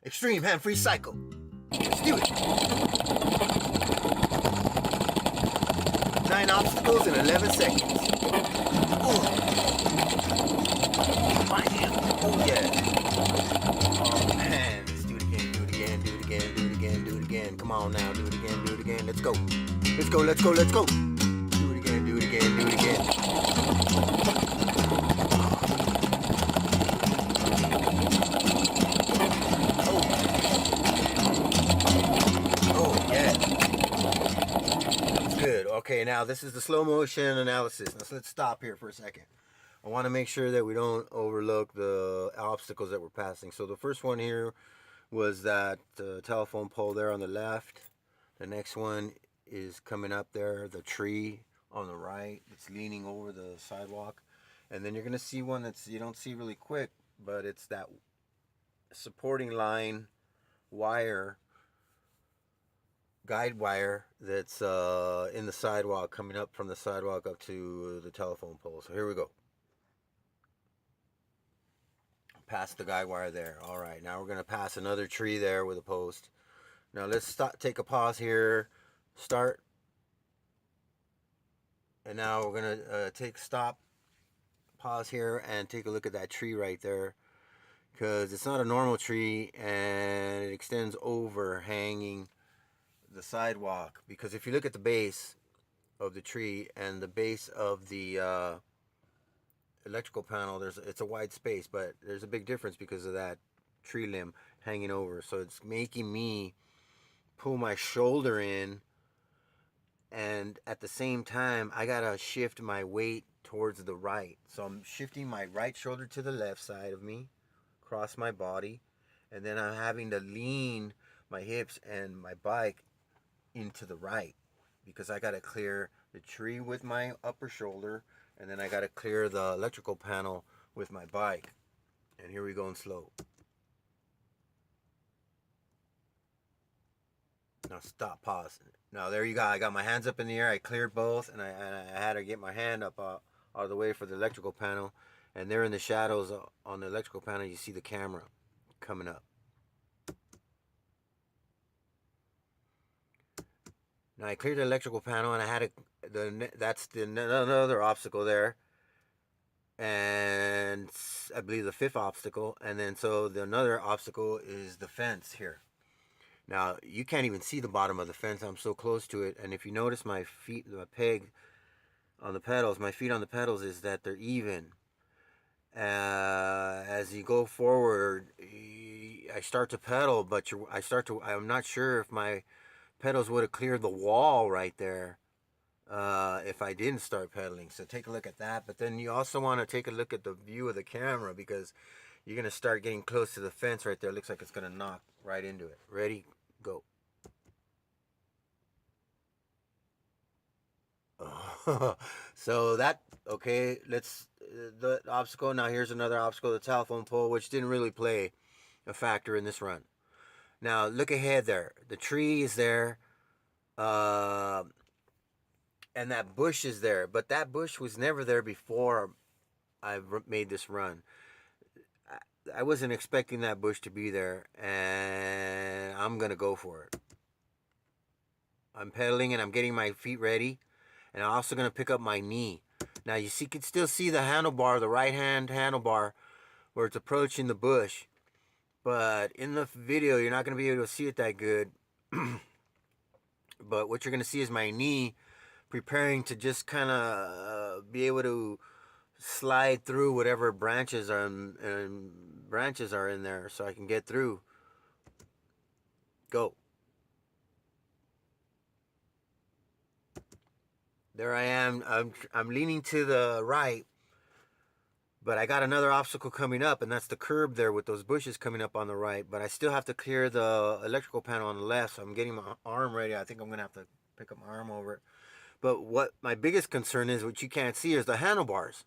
ExtremeHandFree Cycle. Let's do it. 9 obstacles in 11 seconds. Oh, oh yeah. Oh man, let's do it again, do it again, do it again, do it again, do it again. Come on now, do it again, do it again. Let's go. Let's go, let's go, let's go. Do it again, do it again, do it again. Good. Okay, now this is the slow motion analysis. Now, so let's stop here for a second. I want to make sure that we don't overlook the obstacles that we're passing. So the first one here was that telephone pole there on the left. The next one is coming up there, the tree on the right. It's leaning over the sidewalk. And then you're going to see one that's you don't see really quick, but it's that supporting line wire, guide wire that's in the sidewalk, coming up from the sidewalk up to the telephone pole. So here we go. Past the guide wire there. All right, now we're going to pass another tree there with a post. Now let's stop, take a pause here, start, and now we're going to take stop, pause here, and take a look at that tree right there, because it's not a normal tree and it extends over, hanging the sidewalk. Because if you look at the base of the tree and the base of the electrical panel, it's a wide space, but there's a big difference because of that tree limb hanging over. So it's making me pull my shoulder in, and at the same time I gotta shift my weight towards the right. So I'm shifting my right shoulder to the left side of me, across my body, and then I'm having to lean my hips and my bike into the right, because I got to clear the tree with my upper shoulder, and then I got to clear the electrical panel with my bike. And here we go in slow. Now stop, pause. Now there you go. I got my hands up in the air. I cleared both, and I had to get my hand up out of the way for the electrical panel. And there in the shadows on the electrical panel, you see the camera coming up. Now I cleared the electrical panel, and I had that's another obstacle there, and I believe the 5th obstacle. And then so the another obstacle is the fence here. Now you can't even see the bottom of the fence. I'm so close to it. And if you notice my feet, my peg on the pedals, my feet on the pedals, is that they're even. As you go forward, I start to pedal, but I'm not sure if my pedals would have cleared the wall right there if I didn't start pedaling. So take a look at that. But then you also want to take a look at the view of the camera, because you're going to start getting close to the fence right there. It looks like it's going to knock right into it. Ready, go. So that, okay, let's the obstacle. Now here's another obstacle, the telephone pole, which didn't really play a factor in this run. Now look ahead there. The tree is there, and that bush is there, but that bush was never there before I made this run. I wasn't expecting that bush to be there, and I'm gonna go for it. I'm pedaling and I'm getting my feet ready, and I'm also gonna pick up my knee. Now you can still see the handlebar, the right hand handlebar, where it's approaching the bush. But in the video, you're not going to be able to see it that good. But what you're going to see is my knee preparing to just kind of be able to slide through whatever branches are in there, so I can get through. Go. There I am. I'm leaning to the right. But I got another obstacle coming up, and that's the curb there with those bushes coming up on the right. But I still have to clear the electrical panel on the left, so I'm getting my arm ready. I think I'm going to have to pick up my arm over it. But what my biggest concern is, what you can't see, is the handlebars.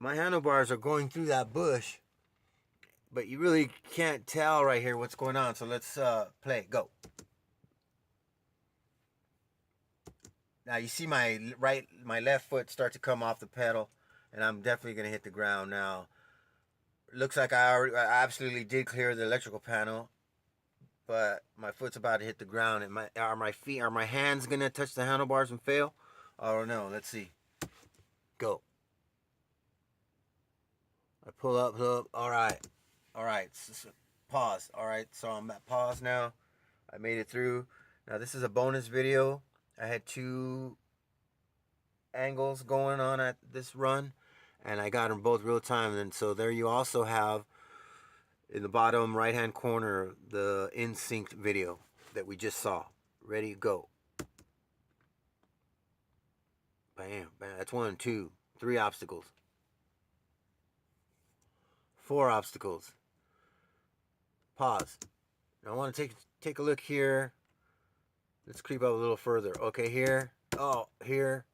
My handlebars are going through that bush, but you really can't tell right here what's going on. So let's play. Go. Now you see my left foot start to come off the pedal, and I'm definitely going to hit the ground now. Looks like I absolutely did clear the electrical panel, but my foot's about to hit the ground. And are my hands gonna touch the handlebars and fail? Oh no, let's see. Go. I pull up, all right. Pause. All right, so I'm at pause now. I made it through. Now this is a bonus video. I had 2 angles going on at this run, and I got them both real time. And so there you also have in the bottom right hand corner the in sync video that we just saw. Ready, go. Bam, bam. That's 1, 2, 3 obstacles. 4 obstacles. Pause. Now I want to take a look here. Let's creep up a little further. Okay, here. Oh, here.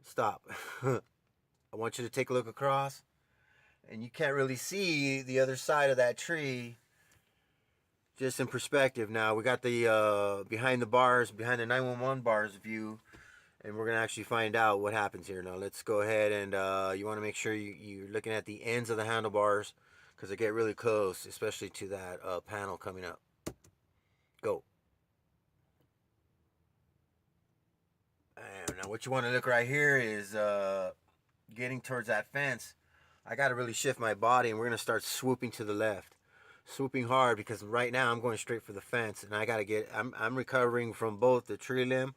Stop. I want you to take a look across. And you can't really see the other side of that tree. Just in perspective. Now we got the behind the 911 bars view. And we're going to actually find out what happens here. Now let's go ahead and you want to make sure you're looking at the ends of the handlebars, because they get really close, especially to that panel coming up. Go. And now what you want to look right here is getting towards that fence. I got to really shift my body, and we're going to start swooping to the left. Swooping hard, because right now I'm going straight for the fence, and I got to get, I'm recovering from both the tree limb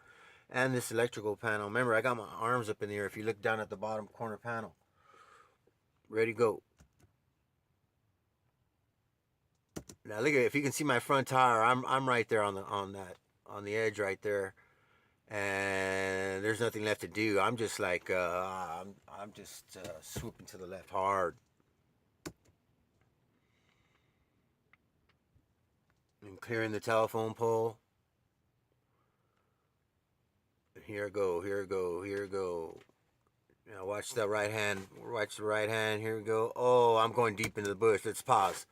and this electrical panel. Remember, I got my arms up in the air. If you look down at the bottom corner panel. Ready, go. Now look at it. If you can see my front tire, I'm right there on the edge right there, and there's nothing left to do. I'm just like I'm just swooping to the left hard. And clearing the telephone pole. Here I go, here I go, here I go. Now watch the right hand. Watch the right hand. Here we go. Oh, I'm going deep into the bush. Let's pause.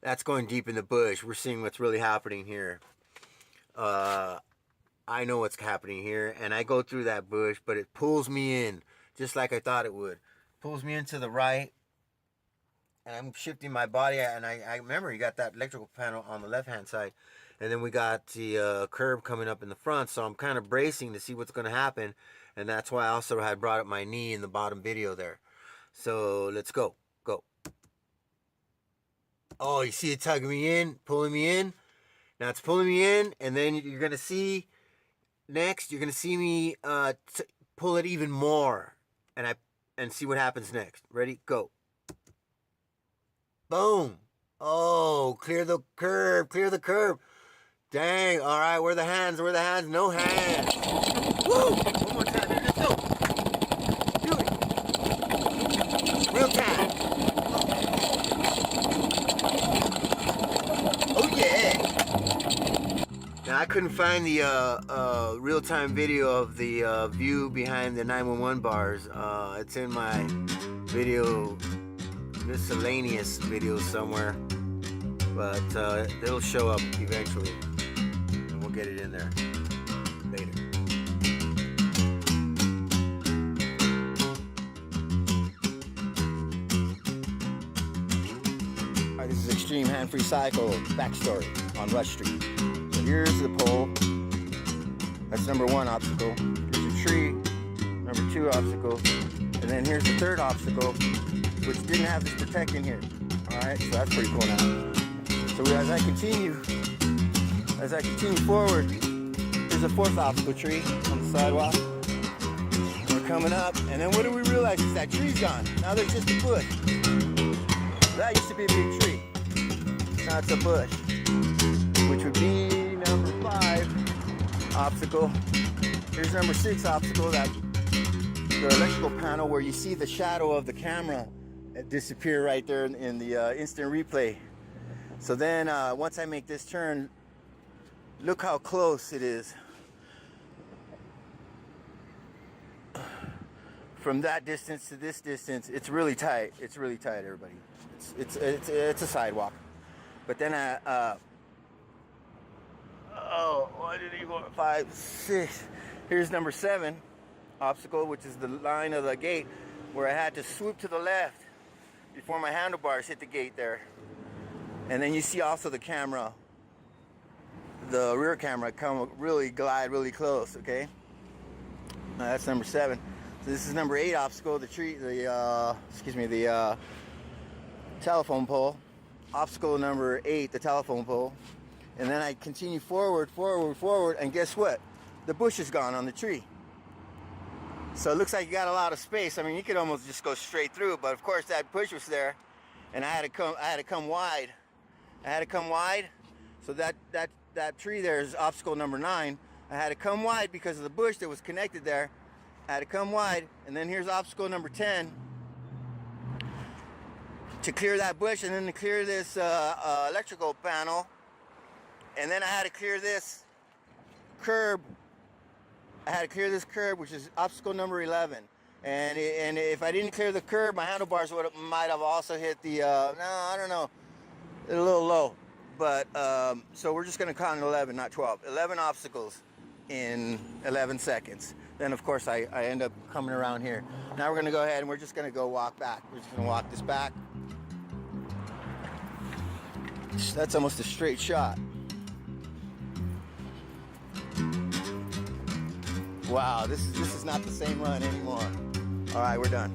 That's going deep in the bush. We're seeing what's really happening here. I know what's happening here, and I go through that bush, but it pulls me in, just like I thought it would. Pulls me into the right, and I'm shifting my body, and I remember you got that electrical panel on the left-hand side, and then we got the curb coming up in the front, so I'm kind of bracing to see what's going to happen, and that's why I also had brought up my knee in the bottom video there. So let's go. Go. Oh, you see it tugging me in, pulling me in. Now it's pulling me in, and then you're going to see, next, you're going to see me pull it even more, and see what happens next. Ready? Go. Boom. Oh, clear the curb, clear the curb. Dang, all right, where are the hands, where are the hands? No hands. Woo! One more time, here, let's go. Do it. Real time. Oh, yeah. Now, I couldn't find the real-time video of the view behind the 911 bars. It's in my video, miscellaneous videos somewhere. But it'll show up eventually. And we'll get it in there later. Alright, this is ExtremeHandFree Cycle backstory on Rush Street. So here's the pole. That's number 1 obstacle. Here's a tree. Number 2 obstacle. And then here's the 3rd obstacle, which didn't have this protecting here. Alright, so that's pretty cool now. So as I continue forward, there's a 4th obstacle tree on the sidewalk. We're coming up, and then what do we realize is that tree's gone. Now there's just a bush. That used to be a big tree. Now it's a bush, which would be number 5 obstacle. Here's number 6 obstacle, that the electrical panel where you see the shadow of the camera disappear right there in the instant replay. So then once I make this turn, look how close it is. From that distance to this distance, it's really tight. It's really tight, everybody. It's a sidewalk. But then 1, 2, 3, 4, 5, 6. Here's number 7 obstacle, which is the line of the gate where I had to swoop to the left before my handlebars hit the gate there. And then you see also the camera the rear camera glide really close. Okay, that's number 7. So this is number 8 obstacle, the telephone pole. Obstacle number 8, the telephone pole. And then I continue forward, and guess what? The bush is gone on the tree. So it looks like you got a lot of space. I mean, you could almost just go straight through, but of course that bush was there, and I had to come wide. So that tree there is obstacle number 9. I had to come wide because of the bush that was connected there. I had to come wide, and then here's obstacle number 10 to clear that bush, and then to clear this electrical panel, and then I had to clear this curb. Which is obstacle number 11. And if I didn't clear the curb, my handlebars might have also hit the no, I don't know, a little low. But so we're just going to count 11, not 12. 11 obstacles in 11 seconds. Then of course I end up coming around here. Now we're going to go ahead and we're just going to go walk back. We're just going to walk this back. That's almost a straight shot. Wow, this is not the same run anymore. All right, we're done.